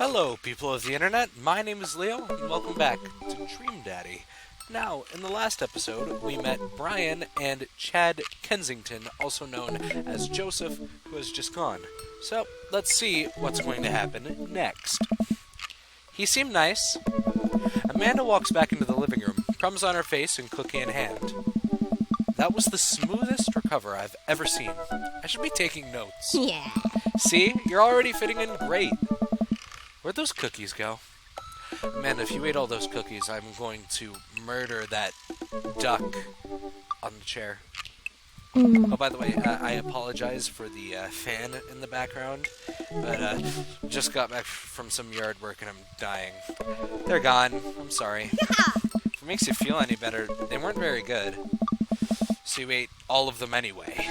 Hello, people of the internet. My name is Leo, and welcome back to Dream Daddy. Now, in the last episode, we met Brian and Chad Kensington, also known as Joseph, who has just gone. So, let's see what's going to happen next. He seemed nice. Amanda walks back into the living room, crumbs on her face and cookie in hand. That was the smoothest recover I've ever seen. I should be taking notes. Yeah. See? You're already fitting in great. Where'd those cookies go? Man, if you ate all those cookies, I'm going to murder that duck on the chair. Oh, by the way, I apologize for the fan in the background, but just got back from some yard work and I'm dying. They're gone. I'm sorry. If it makes you feel any better, they weren't very good. So you ate all of them anyway.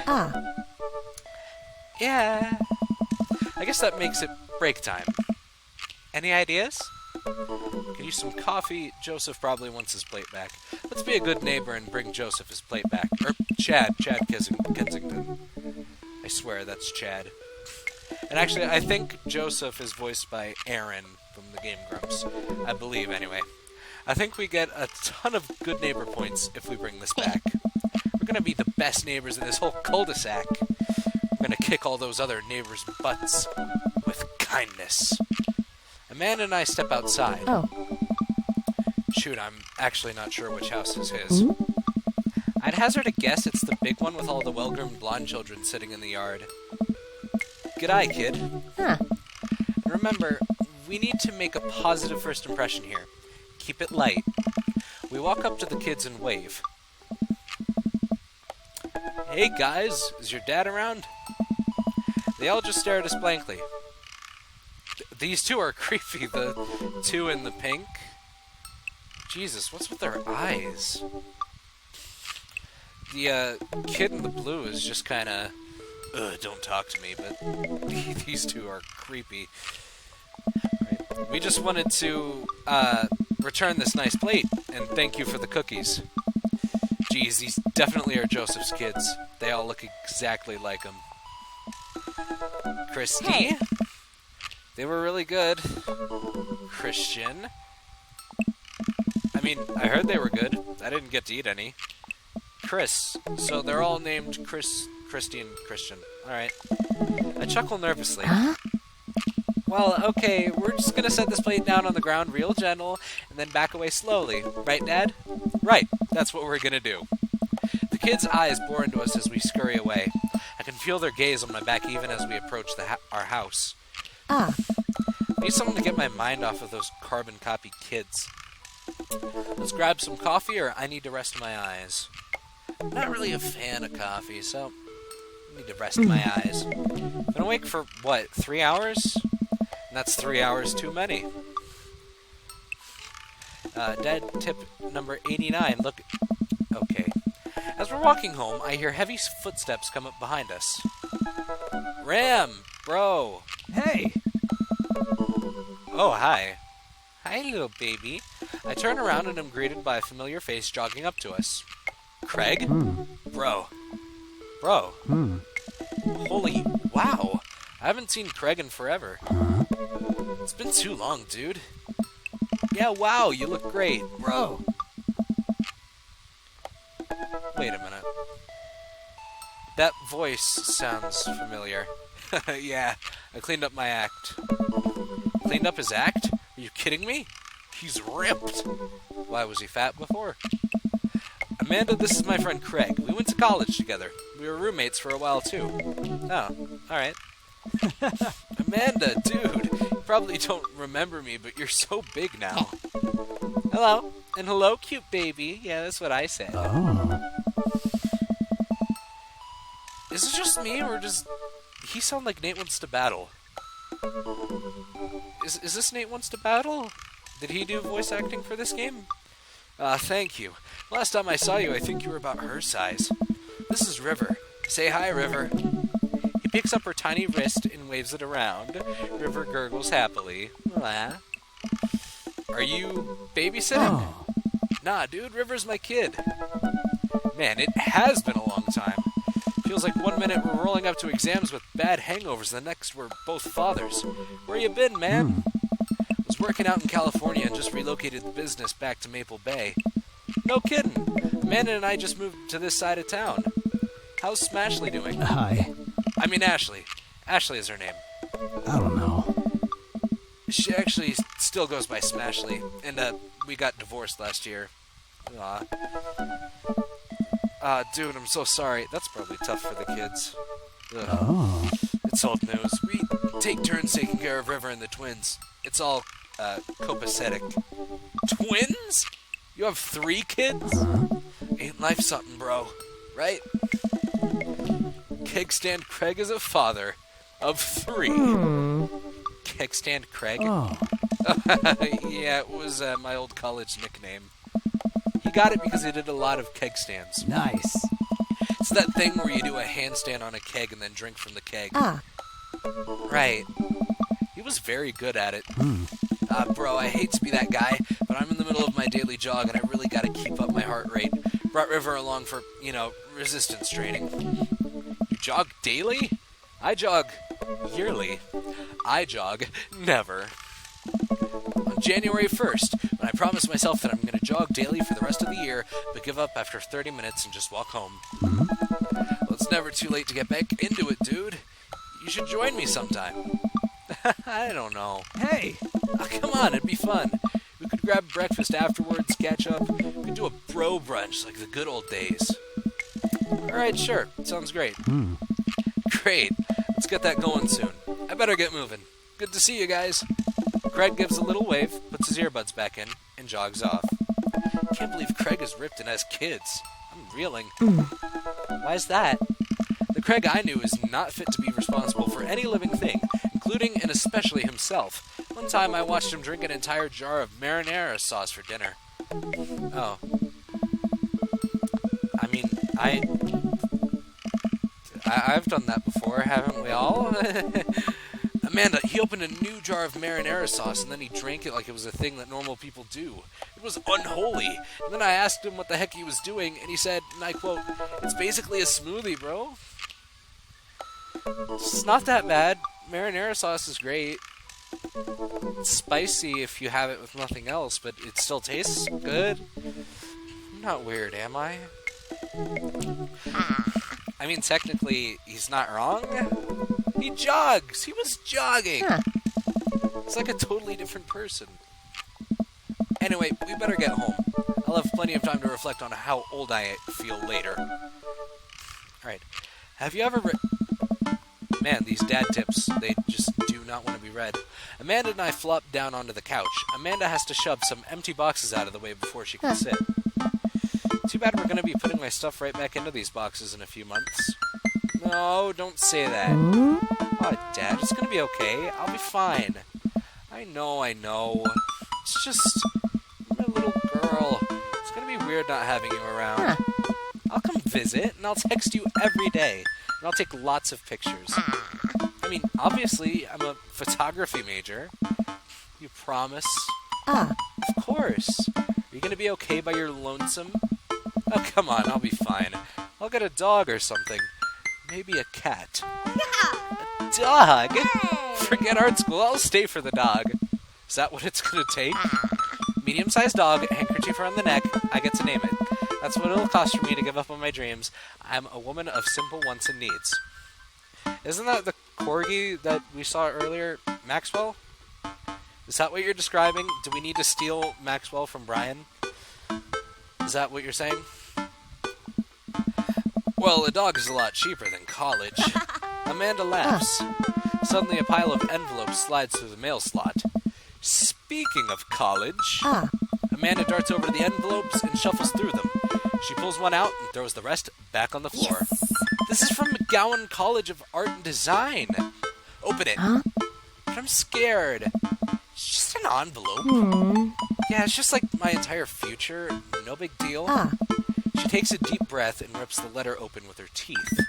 Yeah. I guess that makes it break time. Any ideas? Could use some coffee. Joseph probably wants his plate back. Let's be a good neighbor and bring Joseph his plate back. Or Chad Kensington. I swear that's Chad. And actually, I think Joseph is voiced by Aaron from the Game Grumps. I believe, anyway. I think we get a ton of good neighbor points if we bring this back. We're gonna be the best neighbors in this whole cul-de-sac. We're gonna kick all those other neighbors' butts with kindness. Amanda and I step outside. Oh. Shoot, I'm actually not sure which house is his. I'd hazard a guess it's the big one with all the well-groomed blonde children sitting in the yard. G'day, kid. Huh. Remember, we need to make a positive first impression here. Keep it light. We walk up to the kids and wave. Hey guys, is your dad around? They all just stare at us blankly. These two are creepy, the two in the pink. Jesus, what's with their eyes? The kid in the blue is just kinda, don't talk to me, but these two are creepy. Right. We just wanted to, return this nice plate, and thank you for the cookies. Geez, these definitely are Joseph's kids. They all look exactly like him. Christy? Hey. They were really good. Christian? I mean, I heard they were good. I didn't get to eat any. Chris. So they're all named Chris, Christy, and Christian. Alright. I chuckle nervously. Huh? Well, okay, we're just gonna set this plate down on the ground real gentle, and then back away slowly. Right, Dad? Right. That's what we're gonna do. The kids' eyes bore into us as we scurry away. I can feel their gaze on my back even as we approach our house. Ah. I need something to get my mind off of those carbon copy kids. Let's grab some coffee, or I need to rest my eyes. I'm not really a fan of coffee, so I need to rest my eyes. Been awake for, 3 hours? And that's 3 hours too many. Dad tip number 89, look... Okay. As we're walking home, I hear heavy footsteps come up behind us. Ram! Bro! Hey! Oh, hi. Hi, little baby. I turn around and am greeted by a familiar face jogging up to us. Craig? Bro. Holy wow. I haven't seen Craig in forever. It's been too long, dude. Yeah, wow, you look great, bro. Wait a minute. That voice sounds familiar. Yeah, I cleaned up my act. Cleaned up his act? Are you kidding me? He's ripped. Why, was he fat before? Amanda, this is my friend Craig. We went to college together. We were roommates for a while, too. Oh, alright. Amanda, dude, you probably don't remember me, but you're so big now. Hello. And hello, cute baby. Yeah, that's what I said. Oh. Is it just me, or does he sound like Nate Wants to Battle? Is this Nate Wants to Battle? Did he do voice acting for this game? Thank you. Last time I saw you, I think you were about her size. This is River. Say hi, River. He picks up her tiny wrist and waves it around. River gurgles happily. Blah. Are you babysitting? Oh. Nah, dude, River's my kid. Man, it has been a long time. Feels like 1 minute we're rolling up to exams with bad hangovers, the next we're both fathers. Where you been, man? Was working out in California and just relocated the business back to Maple Bay. No kidding. Amanda and I just moved to this side of town. How's Smashley doing? Hi. I mean Ashley. Ashley is her name. I don't know. She actually still goes by Smashley, and we got divorced last year. Dude, I'm so sorry. That's probably tough for the kids. Ugh. Oh. It's old news. We take turns taking care of River and the twins. It's all, copacetic. Twins? You have 3 kids? Ain't life something, bro. Right? Kegstand Craig is a father of 3. Kegstand Craig? Oh. Yeah, it was my old college nickname. He got it because he did a lot of keg stands. Nice. It's that thing where you do a handstand on a keg and then drink from the keg. Right. He was very good at it. Bro, I hate to be that guy, but I'm in the middle of my daily jog and I really gotta keep up my heart rate. Brought River along for, resistance training. You jog daily? I jog yearly. I jog never. On January 1st, when I promised myself that I'm going to jog daily for the rest of the year, but give up after 30 minutes and just walk home. Well, it's never too late to get back into it, dude. You should join me sometime. I don't know. Hey. Oh, come on, it'd be fun. We could grab breakfast afterwards, catch up. We could do a bro brunch like the good old days. Alright, sure. Sounds great. Great. Let's get that going soon. I better get moving. Good to see you guys. Craig gives a little wave, puts his earbuds back in, and jogs off. Can't believe Craig is ripped and has kids. I'm reeling. Why's that? The Craig I knew is not fit to be responsible for any living thing, including and especially himself. One time I watched him drink an entire jar of marinara sauce for dinner. Oh. I mean, I've done that before, haven't we all? Amanda, he opened a new jar of marinara sauce and then he drank it like it was a thing that normal people do. It was unholy. And then I asked him what the heck he was doing, and he said, and I quote, "It's basically a smoothie, bro." It's not that bad. Marinara sauce is great. It's spicy if you have it with nothing else, but it still tastes good. I'm not weird, am I? I mean, technically, he's not wrong. He jogs! He was jogging! It's like a totally different person. Anyway, we better get home. I'll have plenty of time to reflect on how old I feel later. Alright. Have you ever Man, these dad tips, they just do not want to be read. Amanda and I flopped down onto the couch. Amanda has to shove some empty boxes out of the way before she can sit. Too bad we're going to be putting my stuff right back into these boxes in a few months. No, don't say that. Oh, Dad, it's going to be okay. I'll be fine. I know. It's just, I'm a little girl. It's going to be weird not having you around. I'll come visit, and I'll text you every day. And I'll take lots of pictures. I mean, obviously, I'm a photography major. You promise? Of course. Are you going to be okay by your lonesome? Oh, come on, I'll be fine. I'll get a dog or something. Maybe a cat. A dog? Forget art school, I'll stay for the dog. Is that what it's going to take? Medium-sized dog, handkerchief around the neck, I get to name it. That's what it'll cost for me to give up on my dreams. I'm a woman of simple wants and needs. Isn't that the corgi that we saw earlier, Maxwell? Is that what you're describing? Do we need to steal Maxwell from Brian? Is that what you're saying? Well, a dog is a lot cheaper than college. Amanda laughs. Suddenly a pile of envelopes slides through the mail slot. Speaking of college... Amanda darts over to the envelopes and shuffles through them. She pulls one out and throws the rest back on the floor. Yes. This is from McGowan College of Art and Design. Open it. But I'm scared. It's just an envelope. Yeah, it's just like my entire future. No big deal. She takes a deep breath and rips the letter open with her teeth.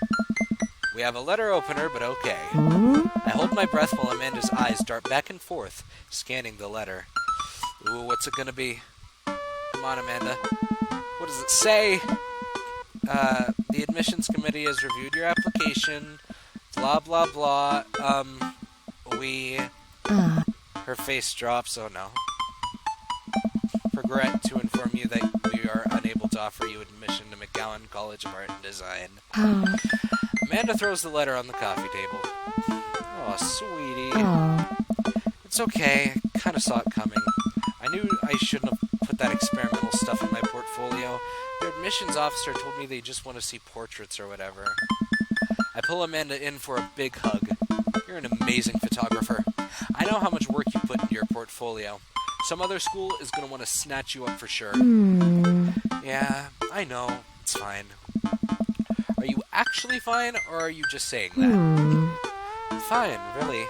We have a letter opener, but okay. I hold my breath while Amanda's eyes dart back and forth, scanning the letter. Ooh, what's it gonna be? Come on, Amanda. What does it say? The admissions committee has reviewed your application. Blah, blah, blah. Her face drops. Oh no. Regret to inform you that we are unable to offer you admission to McGowan College of Art and Design. Amanda throws the letter on the coffee table. Oh, sweetie. It's okay. I kind of saw it coming. I knew I shouldn't have put that experimental stuff in my portfolio. Their admissions officer told me they just want to see portraits or whatever. I pull Amanda in for a big hug. You're an amazing photographer. I know how much work you put into your portfolio. Some other school is going to want to snatch you up for sure. Yeah, I know. It's fine. Are you actually fine, or are you just saying that? Fine, really.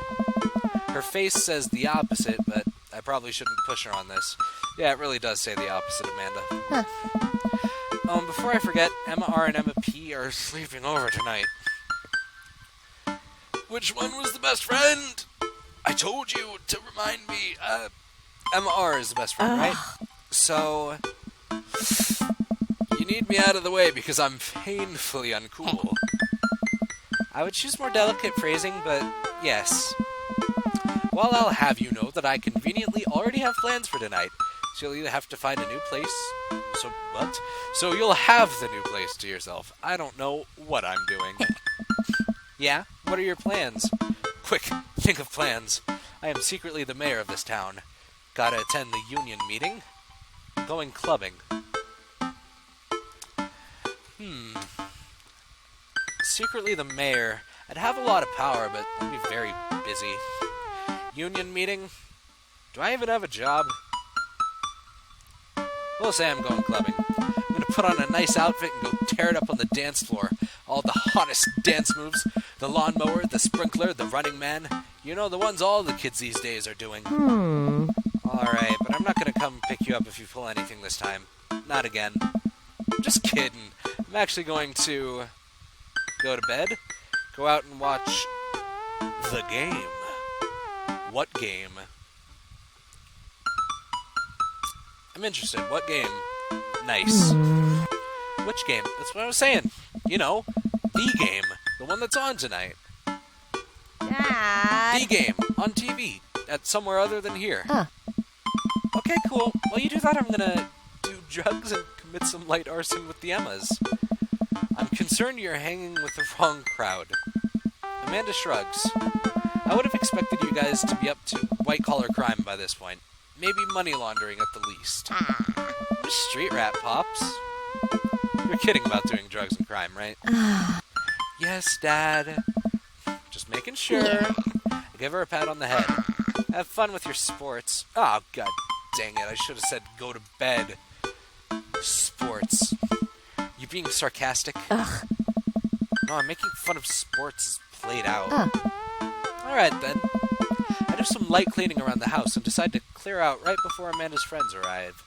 Her face says the opposite, but I probably shouldn't push her on this. Yeah, it really does say the opposite, Amanda. Before I forget, Emma R and Emma P are sleeping over tonight. Which one was the best friend? I told you to remind me. Emma R is the best friend, right? So, you need me out of the way because I'm painfully uncool. I would choose more delicate phrasing, but yes. Well, I'll have you know that I conveniently already have plans for tonight. So you'll either have to find a new place. So you'll have the new place to yourself. I don't know what I'm doing. Yeah? What are your plans? Quick, think of plans. I am secretly the mayor of this town. Gotta attend the union meeting. Going clubbing. Secretly the mayor. I'd have a lot of power, but I'd be very busy. Union meeting? Do I even have a job? We'll say I'm going clubbing. I'm gonna put on a nice outfit and go tear it up on the dance floor. All the hottest dance moves. The lawnmower, the sprinkler, the running man. You know, the ones all the kids these days are doing. Alright, but I'm not gonna come pick you up if you pull anything this time. Not again. I'm just kidding. I'm actually going to go to bed, go out and watch the game. What game? I'm interested. What game? Nice. Which game? That's what I was saying. You know, the game. The one that's on tonight. Dad. The game. On TV. At somewhere other than here. Okay, cool. While you do that, I'm gonna do drugs and commit some light arson with the Emmas. I'm concerned you're hanging with the wrong crowd. Amanda shrugs. I would have expected you guys to be up to white-collar crime by this point. Maybe money laundering at the least. You're a street rat, Pops. You're kidding about doing drugs and crime, right? Yes, Dad. Just making sure. I give her a pat on the head. Have fun with your sports. Oh, god dang it. I should have said go to bed. Sports. You being sarcastic? No, I'm making fun of sports played out. Alright then. I do some light cleaning around the house and decide to clear out right before Amanda's friends arrive.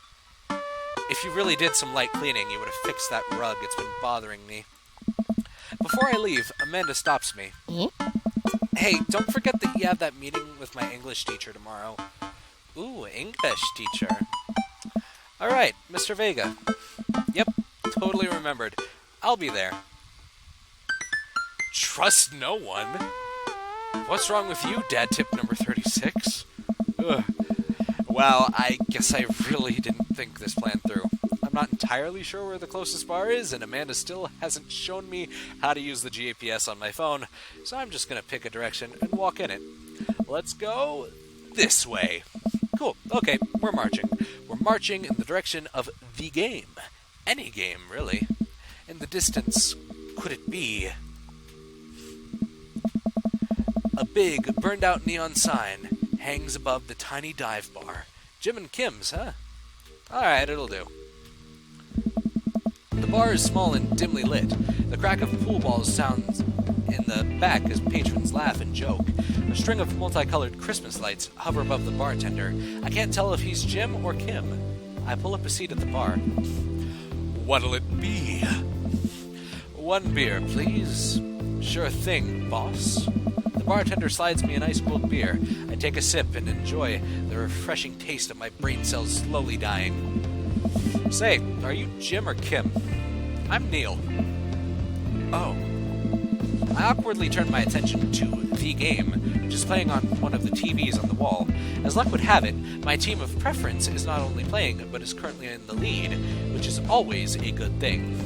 If you really did some light cleaning, you would have fixed that rug. It's been bothering me. Before I leave, Amanda stops me. Hey, don't forget that you have that meeting with my English teacher tomorrow. Ooh, English teacher. Alright, Mr. Vega. Yep, totally remembered. I'll be there. Trust no one? What's wrong with you, dad tip number 36? Ugh. Well, I guess I really didn't think this plan through. I'm not entirely sure where the closest bar is, and Amanda still hasn't shown me how to use the GPS on my phone, so I'm just gonna pick a direction and walk in it. Let's go this way. Cool. Okay, we're marching. We're marching in the direction of the game. Any game, really. In the distance, could it be a big, burned-out neon sign hangs above the tiny dive bar. Jim and Kim's, huh? Alright, it'll do. The bar is small and dimly lit. The crack of pool balls sounds in the back as patrons laugh and joke. A string of multicolored Christmas lights hover above the bartender. I can't tell if he's Jim or Kim. I pull up a seat at the bar. What'll it be? One beer, please. Sure thing, boss. The bartender slides me an ice-cold beer. I take a sip and enjoy the refreshing taste of my brain cells slowly dying. Say, are you Jim or Kim? I'm Neil. Oh. I awkwardly turn my attention to the game, which is playing on one of the TVs on the wall. As luck would have it, my team of preference is not only playing, but is currently in the lead, which is always a good thing.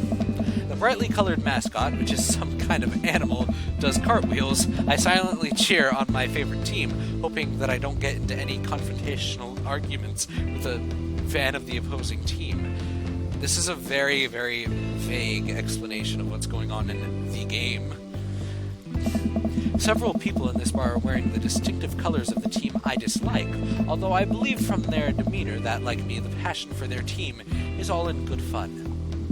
The brightly colored mascot, which is some kind of animal, does cartwheels. I silently cheer on my favorite team, hoping that I don't get into any confrontational arguments with a fan of the opposing team. This is a very, very vague explanation of what's going on in the game. Several people in this bar are wearing the distinctive colors of the team I dislike, although I believe from their demeanor that, like me, the passion for their team is all in good fun.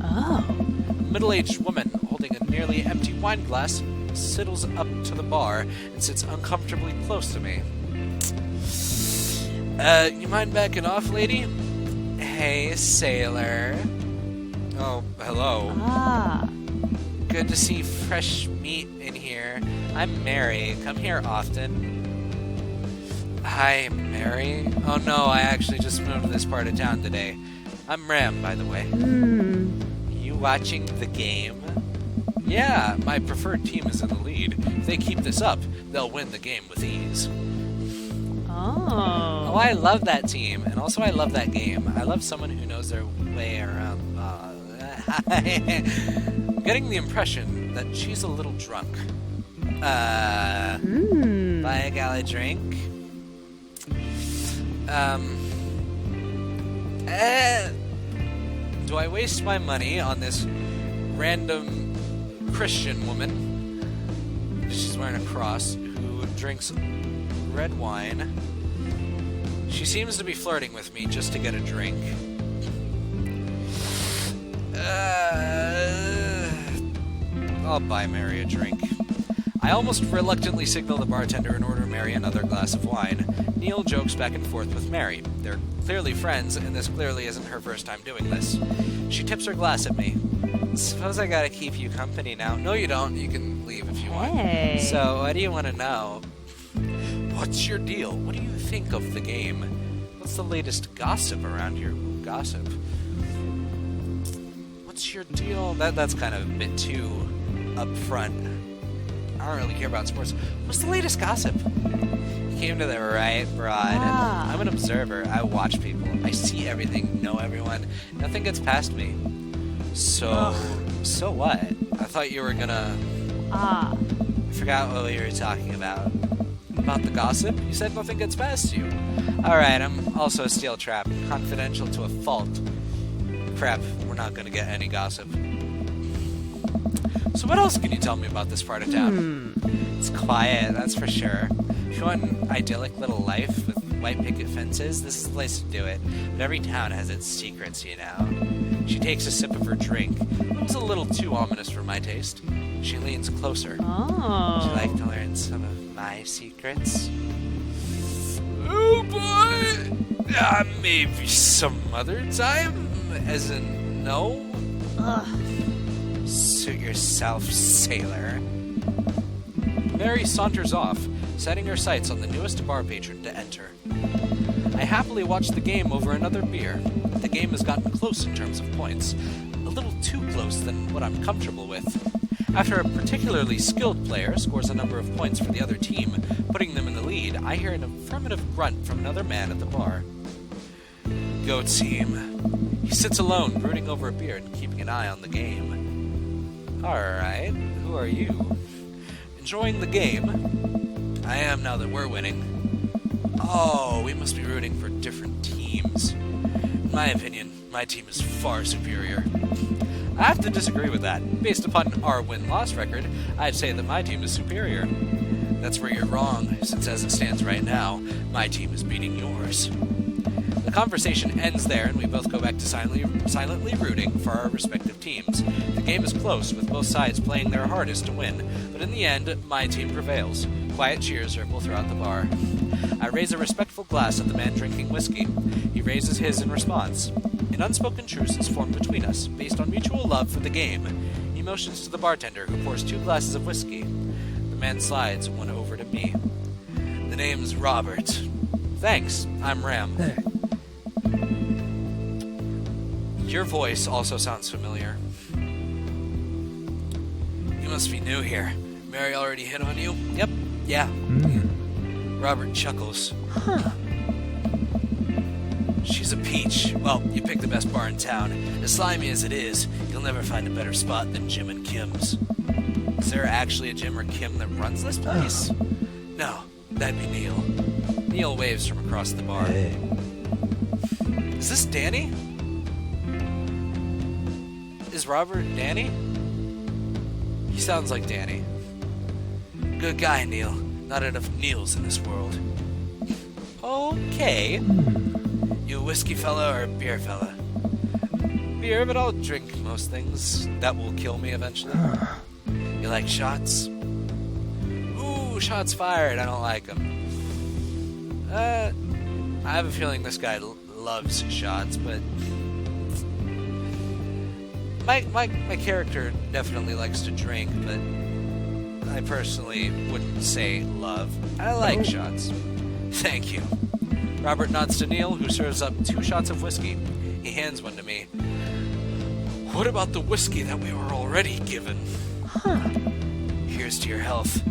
Oh. A middle-aged woman holding a nearly empty wine glass sidles up to the bar and sits uncomfortably close to me. You mind backing off, lady? Hey, sailor. Oh, hello. Ah. Good to see fresh meat in here. I'm Mary. Come here often. Hi, Mary. Oh no, I actually just moved to this part of town today. I'm Ram, by the way. You watching the game? Yeah, my preferred team is in the lead. If they keep this up, they'll win the game with ease. Oh. Oh, I love that team, and also I love that game. I love someone who knows their way around. I'm getting the impression that she's a little drunk. Buy a gal a drink? Do I waste my money on this random Christian woman? She's wearing a cross, who drinks red wine. She seems to be flirting with me just to get a drink. I'll buy Mary a drink. I almost reluctantly signal the bartender and order Mary another glass of wine. Neil jokes back and forth with Mary. They're clearly friends, and this clearly isn't her first time doing this. She tips her glass at me. Suppose I gotta keep you company now. No, you don't. You can leave if you want. So, what do you want to know? What's your deal? What do you think of the game? What's the latest gossip around here? Ooh, gossip. What's your deal? That's kind of a bit too upfront. I don't really care about sports. What's the latest gossip? You came to the right broad. I'm an observer. I watch people. I see everything, know everyone. Nothing gets past me. So what? I thought you were gonna... I forgot what we were talking about. About the gossip? You said nothing gets past you. Alright, I'm also a steel trap. Confidential to a fault. Crap, we're not gonna get any gossip. So what else can you tell me about this part of town? It's quiet, that's for sure. If you want an idyllic little life with white picket fences, this is the place to do it. But every town has its secrets, you know. She takes a sip of her drink. It was a little too ominous for my taste. She leans closer. Would you like to learn some of my secrets? Oh boy! Maybe some other time? As in, no? Suit yourself, sailor. Mary saunters off, setting her sights on the newest bar patron to enter. I happily watch the game over another beer. The game has gotten close in terms of points, a little too close than what I'm comfortable with. After a particularly skilled player scores a number of points for the other team, putting them in the lead, I hear an affirmative grunt from another man at the bar. Go team. He sits alone, brooding over a beer and keeping an eye on the game. Alright, who are you? Enjoying the game? I am now that we're winning. Oh, we must be rooting for different teams. In my opinion, my team is far superior. I have to disagree with that. Based upon our win-loss record, I'd say that my team is superior. That's where you're wrong, since as it stands right now, my team is beating yours. The conversation ends there, and we both go back to silently rooting for our respective teams. The game is close, with both sides playing their hardest to win, but in the end, my team prevails. Quiet cheers ripple throughout the bar. I raise a respectful glass at the man drinking whiskey. He raises his in response. An unspoken truce is formed between us, based on mutual love for the game. He motions to the bartender, who pours 2 glasses of whiskey. The man slides one over to me. The name's Robert. Thanks, I'm Ram. Hey. Your voice also sounds familiar. You must be new here. Mary already hit on you? Yep. Yeah. Robert chuckles. She's a peach. Well, you picked the best bar in town. As slimy as it is, you'll never find a better spot than Jim and Kim's. Is there actually a Jim or Kim that runs this place? No, that'd be Neil. Neil waves from across the bar. Hey. Is this Danny? Is Robert Danny? He sounds like Danny. Good guy, Neil. Not enough Neils in this world. Okay. You a whiskey fella or a beer fella? Beer, but I'll drink most things. That will kill me eventually. You like shots? Ooh, shots fired. I don't like them. I have a feeling this guy loves shots, but my character definitely likes to drink, but I personally wouldn't say love. I like shots. Thank you. Robert nods to Neil, who serves up 2 shots of whiskey. He hands one to me. What about the whiskey that we were already given? Here's to your health.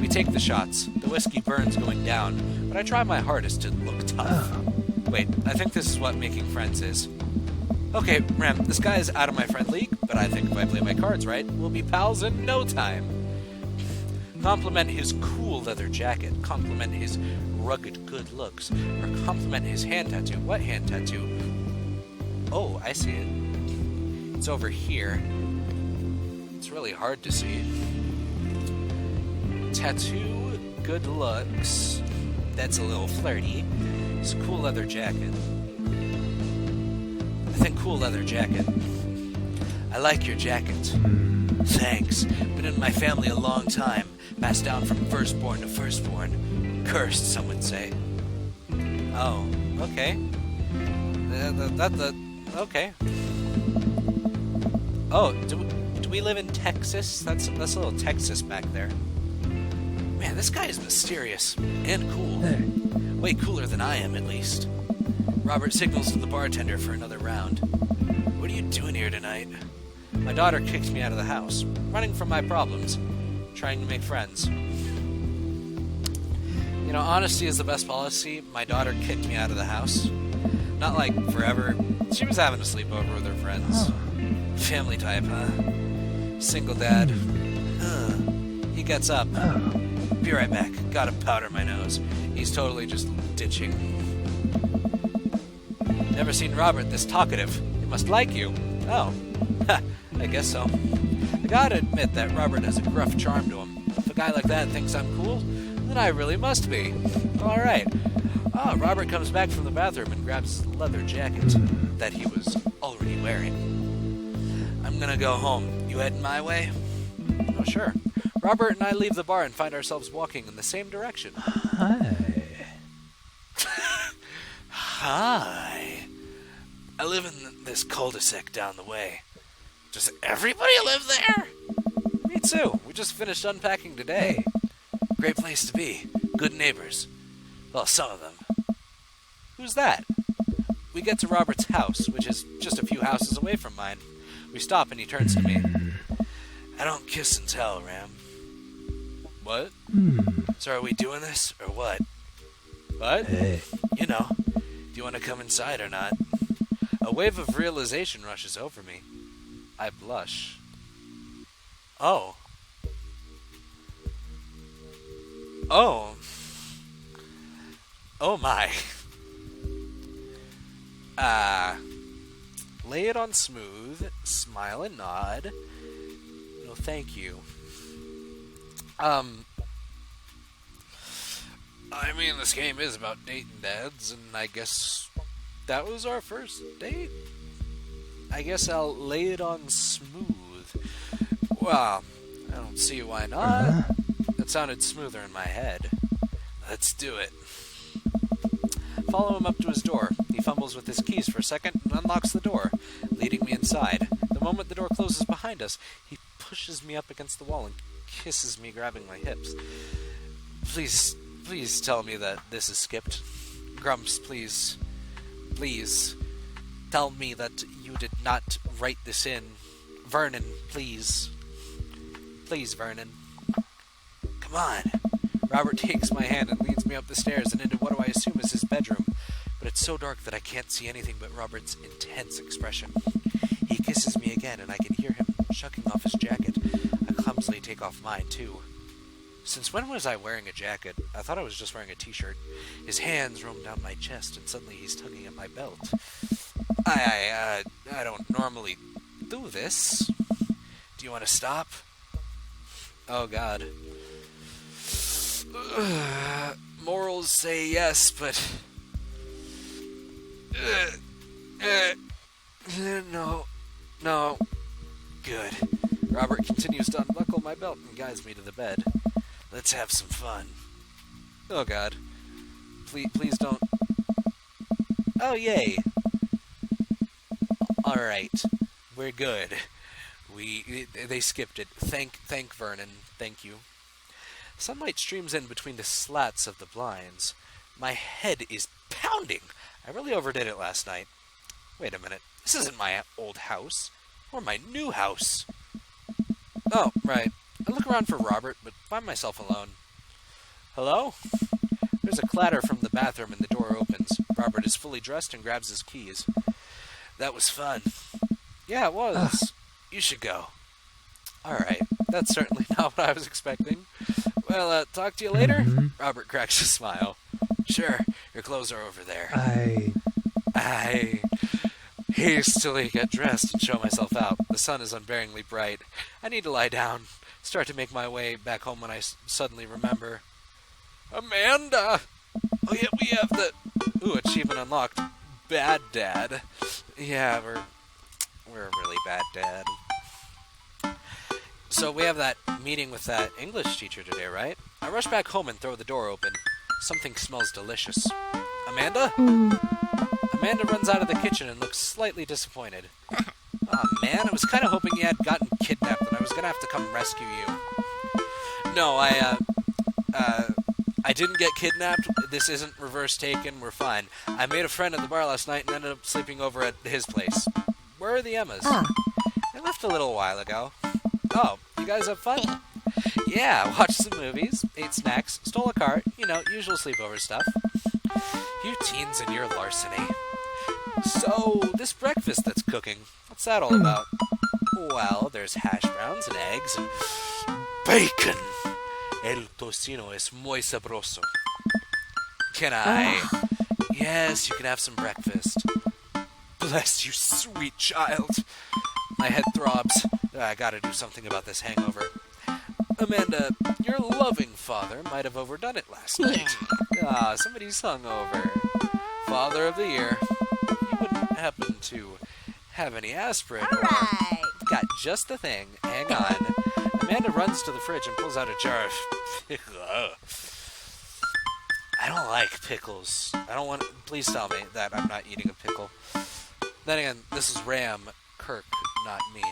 We take the shots. The whiskey burns going down, but I try my hardest to look tough. Wait, I think this is what making friends is. Okay, Rem, this guy is out of my friend league, but I think if I play my cards right, we'll be pals in no time. Compliment his cool leather jacket, compliment his rugged good looks, or compliment his hand tattoo. What hand tattoo? Oh, I see it. It's over here. It's really hard to see. Tattoo, good looks. That's a little flirty. His cool leather jacket. I think cool leather jacket. I like your jacket. Thanks. Been in my family a long time. Passed down from firstborn to firstborn. Cursed, some would say. Oh, okay. Okay. Oh, do we live in Texas? That's a little Texas back there. Man, this guy is mysterious and cool. Hey. Way cooler than I am, at least. Robert signals to the bartender for another round. What are you doing here tonight? My daughter kicked me out of the house, running from my problems, trying to make friends. You know, honesty is the best policy. My daughter kicked me out of the house. Not like forever. She was having a sleepover with her friends. Family type, huh? Single dad. He gets up. Be right back. Gotta powder my nose. He's totally just ditching. Never seen Robert this talkative. He must like you. Oh. I guess so. I gotta admit that Robert has a gruff charm to him. If a guy like that thinks I'm cool, then I really must be. Alright. Robert comes back from the bathroom and grabs his leather jacket that he was already wearing. I'm gonna go home. You heading my way? Oh, sure. Robert and I leave the bar and find ourselves walking in the same direction. Hi. Hi. I live in this cul-de-sac down the way. Does everybody live there? Me too. We just finished unpacking today. Great place to be. Good neighbors. Well, some of them. Who's that? We get to Robert's house, which is just a few houses away from mine. We stop and he turns to me. I don't kiss and tell, Ram. What? So are we doing this, or what? What? Hey. You know. Do you want to come inside or not? A wave of realization rushes over me. I blush. Oh. Oh. Oh my. Lay it on smooth, smile and nod. No, thank you. I mean, this game is about dating dads, and I guess that was our first date. I guess I'll lay it on smooth. Well, I don't see why not. That sounded smoother in my head. Let's do it. Follow him up to his door. He fumbles with his keys for a second and unlocks the door, leading me inside. The moment the door closes behind us, he pushes me up against the wall and kisses me, grabbing my hips. Please tell me that this is skipped. Grumps, please. Please. Tell me that you did not write this in. Vernon, please. Please, Vernon. Come on. Robert takes my hand and leads me up the stairs and into what do I assume is his bedroom, but it's so dark that I can't see anything but Robert's intense expression. He kisses me again, and I can hear him shucking off his jacket. I clumsily take off mine, too. Since when was I wearing a jacket? I thought I was just wearing a t-shirt. His hands roam down my chest, and suddenly he's tugging at my belt. I don't normally do this. Do you want to stop? Oh, God. Morals say yes, but... No. Good. Robert continues to unbuckle my belt and guides me to the bed. Let's have some fun. Oh, God. Please don't... Oh, yay. Alright. We're good. They skipped it. Thank Vernon. Thank you. Sunlight streams in between the slats of the blinds. My head is pounding. I really overdid it last night. Wait a minute. This isn't my old house. Or my new house. Oh, right. I look around for Robert, but find myself alone. Hello? There's a clatter from the bathroom and the door opens. Robert is fully dressed and grabs his keys. That was fun. Yeah, it was. You should go. Alright. That's certainly not what I was expecting. Well, talk to you later? Robert cracks a smile. Sure, your clothes are over there. I hastily get dressed and show myself out. The sun is unbearingly bright. I need to lie down. Start to make my way back home when I suddenly remember. Amanda! Oh yeah, we have the... Ooh, achievement unlocked. Bad dad. Yeah, we're a really bad dad. So we have that meeting with that English teacher today, right? I rush back home and throw the door open. Something smells delicious. Amanda? Amanda runs out of the kitchen and looks slightly disappointed. Aw, man, I was kind of hoping you had gotten kidnapped and I was going to have to come rescue you. No, I didn't get kidnapped. This isn't reverse taken. We're fine. I made a friend at the bar last night and ended up sleeping over at his place. Where are the Emmas? I left a little while ago. Oh, you guys have fun? Yeah, watched some movies, ate snacks, stole a cart, usual sleepover stuff. You teens and your larceny. So, this breakfast that's cooking, what's that all about? Well, there's hash browns and eggs and bacon. El tocino es muy sabroso. Can I? Yes, you can have some breakfast. Bless you, sweet child. My head throbs. I gotta do something about this hangover. Amanda, your loving father might have overdone it last night. Somebody's hungover. Father of the year. You wouldn't happen to have any aspirin or... Alright. Got just the thing. Hang on. Amanda runs to the fridge and pulls out a jar of pickles. I don't like pickles. I don't want... Please tell me that I'm not eating a pickle. Then again, this is Ram Kirk, not me.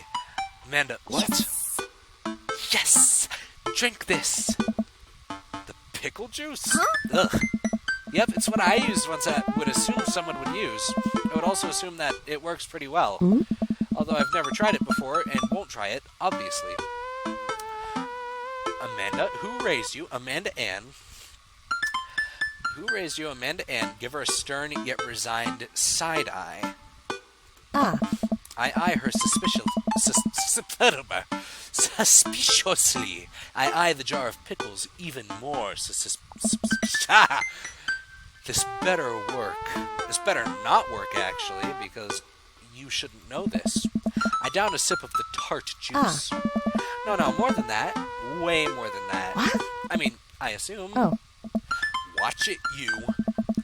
Amanda, what? Yes! Drink this! The pickle juice? Huh? Ugh. Yep, it's what I used once I would assume someone would use. I would also assume that it works pretty well. Although I've never tried it before and won't try it, obviously. Amanda, who raised you? Amanda Ann. Who raised you? Amanda Ann. Give her a stern yet resigned side eye. I eye her suspiciously. I eye the jar of pickles even more This better work. This better not work, actually, because you shouldn't know this. I down a sip of the tart juice. No, more than that. Way more than that. What? I mean, I assume. Oh. Watch it, you.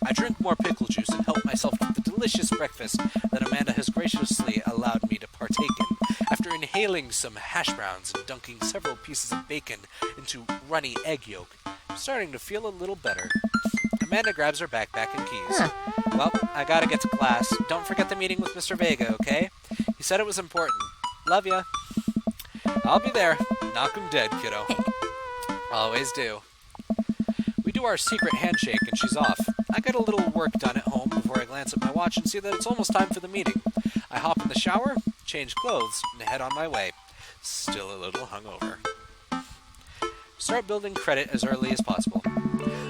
I drink more pickle juice and help myself with the delicious breakfast that Amanda has graciously allowed me to partake in. After inhaling some hash browns and dunking several pieces of bacon into runny egg yolk, I'm starting to feel a little better. Amanda grabs her backpack and keys. Well, I gotta get to class. Don't forget the meeting with Mr. Vega, okay? He said it was important. Love ya. I'll be there. Knock 'em dead, kiddo. Always do. We do our secret handshake and she's off. I get a little work done at home before I glance at my watch and see that it's almost time for the meeting. I hop in the shower, change clothes, and head on my way. Still a little hungover. Start building credit as early as possible.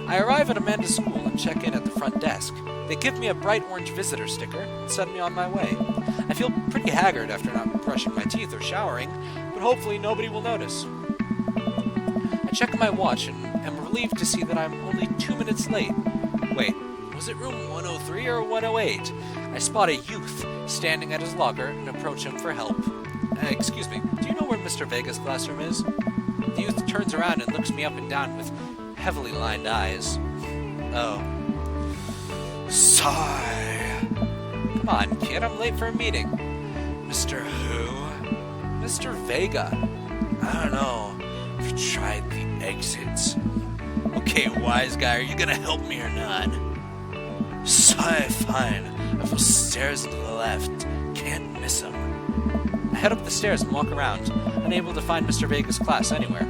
I arrive at Amanda's school and check in at the front desk. They give me a bright orange visitor sticker and send me on my way. I feel pretty haggard after not brushing my teeth or showering, but hopefully nobody will notice. I check my watch and am relieved to see that I'm only 2 minutes late. Wait, was it room 103 or 108? I spot a youth standing at his locker and approach him for help. Excuse me, do you know where Mr. Vega's classroom is? The youth turns around and looks me up and down with heavily lined eyes. Oh. Sigh. Come on, kid, I'm late for a meeting. Mr. Who? Mr. Vega. I don't know. Have you tried the exits? Okay, wise guy, are you gonna help me or not? Sigh, fine. I feel stairs to the left. Can't miss them. I head up the stairs and walk around, unable to find Mr. Vega's class anywhere.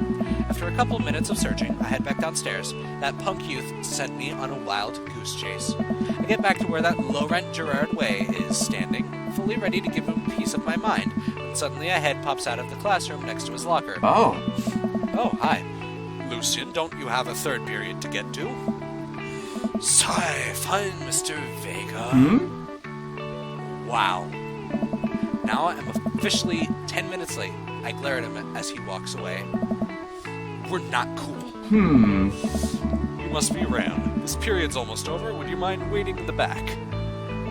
After a couple of minutes of searching, I head back downstairs. That punk youth sent me on a wild goose chase. I get back to where that low-rent Gerard Way is standing, fully ready to give him a piece of my mind, when suddenly a head pops out of the classroom next to his locker. Oh, hi. Lucian, don't you have a third period to get to? Sigh, fine, Mr. Vega. Wow. Now I'm officially 10 minutes late. I glare at him as he walks away. We're not cool. You must be Ram. This period's almost over. Would you mind waiting in the back?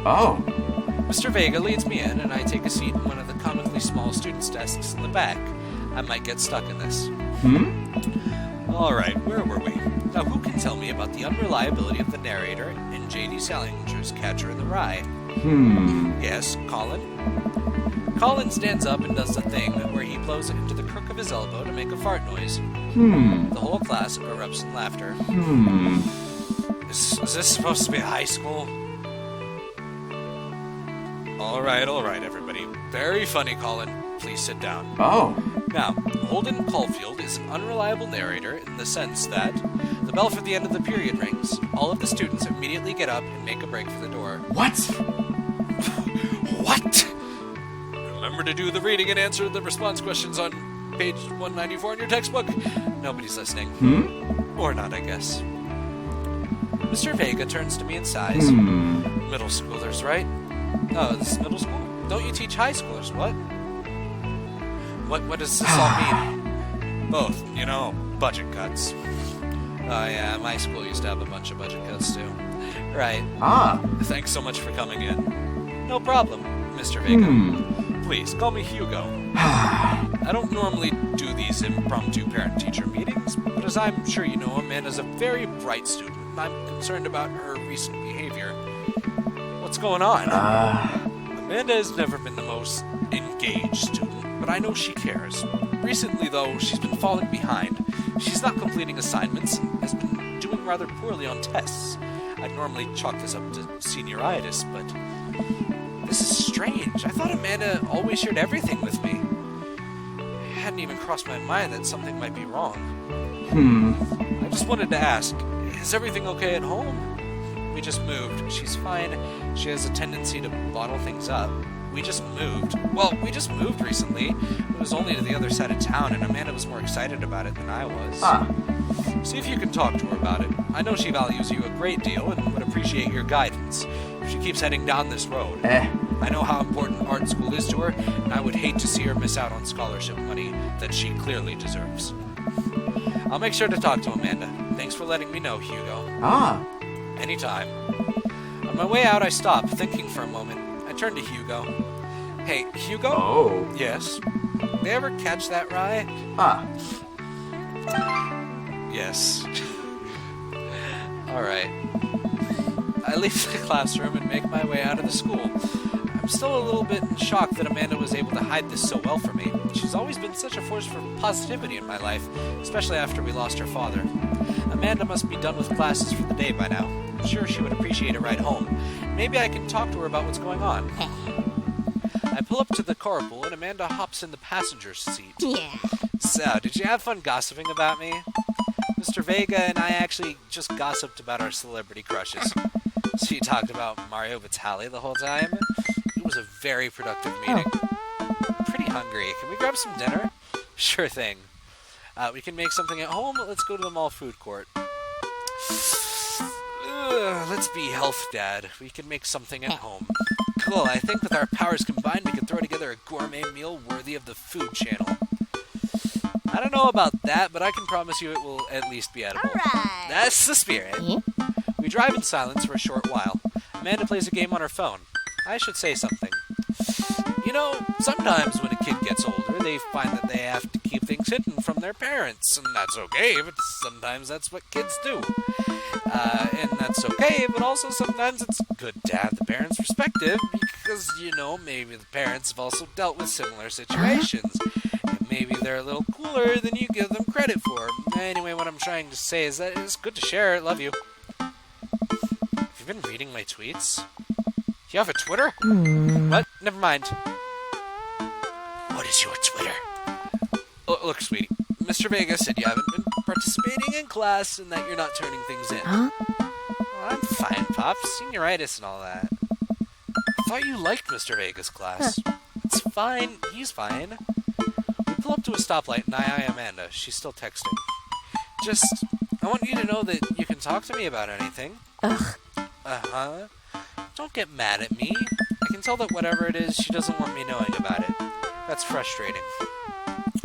Oh. Mr. Vega leads me in, and I take a seat in one of the comically small students' desks in the back. I might get stuck in this. Alright, where were we? Now who can tell me about the unreliability of the narrator in J.D. Salinger's Catcher in the Rye? Yes, Colin? Colin stands up and does the thing where he blows it into the crook of his elbow to make a fart noise. The whole class erupts in laughter. Is this supposed to be high school? Alright, everybody. Very funny, Colin. Please sit down. Oh. Now, Holden Caulfield is an unreliable narrator in the sense that the bell for the end of the period rings, all of the students immediately get up and make a break for the door. What? What? Remember to do the reading and answer the response questions on page 194 in your textbook. Nobody's listening. Or not, I guess. Mr. Vega turns to me and sighs. Middle schoolers, right? Oh, this is middle school? Don't you teach high schoolers, what? What does this all mean? Both, budget cuts. Oh yeah, my school used to have a bunch of budget cuts too. Right. Thanks so much for coming in. No problem, Mr. Vega. Please, call me Hugo. I don't normally do these impromptu parent-teacher meetings, but as I'm sure you know, Amanda's a very bright student, and I'm concerned about her recent behavior. What's going on? Amanda has never been the most engaged student, but I know she cares. Recently, though, she's been falling behind. She's not completing assignments and has been doing rather poorly on tests. I'd normally chalk this up to senioritis, but this is strange. I thought Amanda always shared everything with me. It hadn't even crossed my mind that something might be wrong. I just wanted to ask, is everything okay at home? We just moved. She's fine. She has a tendency to bottle things up. We just moved. Well, we just moved recently. It was only to the other side of town, and Amanda was more excited about it than I was. See if you can talk to her about it. I know she values you a great deal and would appreciate your guidance if she keeps heading down this road. I know how important art school is to her, and I would hate to see her miss out on scholarship money that she clearly deserves. I'll make sure to talk to Amanda. Thanks for letting me know, Hugo. Anytime. On my way out, I stop, thinking for a moment. I turn to Hugo. Hey, Hugo? Oh. Yes. They ever catch that rye? Yes. Alright. I leave the classroom and make my way out of the school. I'm still a little bit in shock that Amanda was able to hide this so well from me. She's always been such a force for positivity in my life, especially after we lost her father. Amanda must be done with classes for the day by now. I'm sure she would appreciate a ride home. Maybe I can talk to her about what's going on. I pull up to the carpool and Amanda hops in the passenger seat. Yeah. So, did you have fun gossiping about me? Mr. Vega and I actually just gossiped about our celebrity crushes. She talked about Mario Batali the whole time. It was a very productive meeting. I'm pretty hungry. Can we grab some dinner? Sure thing. We can make something at home. Let's go to the mall food court. Let's be health, Dad. We can make something at home. Cool, I think with our powers combined, we can throw together a gourmet meal worthy of the Food Channel. I don't know about that, but I can promise you it will at least be edible. Alright. That's the spirit. We drive in silence for a short while. Amanda plays a game on her phone. I should say something. You know, sometimes when a kid gets older, they find that they have to keep things hidden from their parents, and that's okay, but sometimes that's what kids do. And that's okay, but also sometimes it's good to have the parents' perspective, because, you know, maybe the parents have also dealt with similar situations. And maybe they're a little cooler than you give them credit for. Anyway, what I'm trying to say is that it's good to share. Love you. Have you been reading my tweets? You have a Twitter? What? Never mind. What is your Twitter? Look, sweetie. Mr. Vega said you haven't been participating in class and that you're not turning things in. Huh? Well, I'm fine, Pops. Senioritis and all that. I thought you liked Mr. Vega's class. It's fine. He's fine. We pull up to a stoplight and I eye Amanda. She's still texting. Just, I want you to know that you can talk to me about anything. Ugh. Uh-huh. Don't get mad at me. I can tell that whatever it is, she doesn't want me knowing about it. That's frustrating.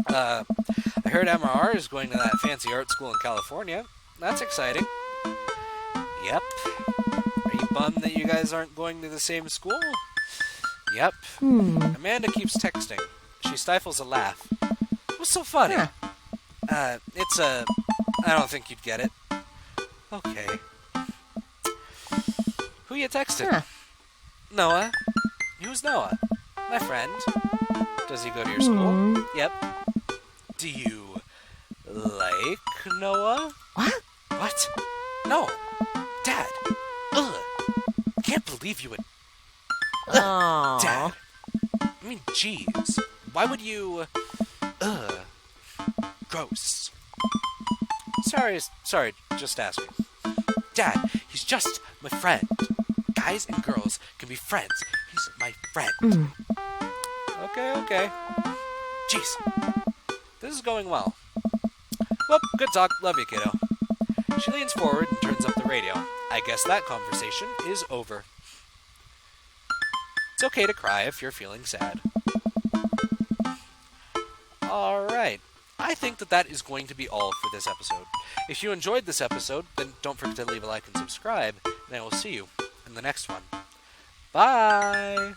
I heard MRR is going to that fancy art school in California. That's exciting. Yep. Are you bummed that you guys aren't going to the same school? Yep. Amanda keeps texting. She stifles a laugh. What's so funny? It's a... I don't think you'd get it. Okay. Who you texting? Noah. Who's Noah? My friend. Does he go to your school? Yep. Do you like Noah? What? What? No. Dad. Ugh. Can't believe you would... Aww. Dad. I mean, jeez. Why would you... Ugh. Gross. Sorry, just asking. Dad, he's just my friend. Guys and girls can be friends. He's my friend. Okay. Jeez. This is going well. Well, good talk. Love you, kiddo. She leans forward and turns up the radio. I guess that conversation is over. It's okay to cry if you're feeling sad. Alright. I think that is going to be all for this episode. If you enjoyed this episode, then don't forget to leave a like and subscribe, and I will see you in the next one. Bye!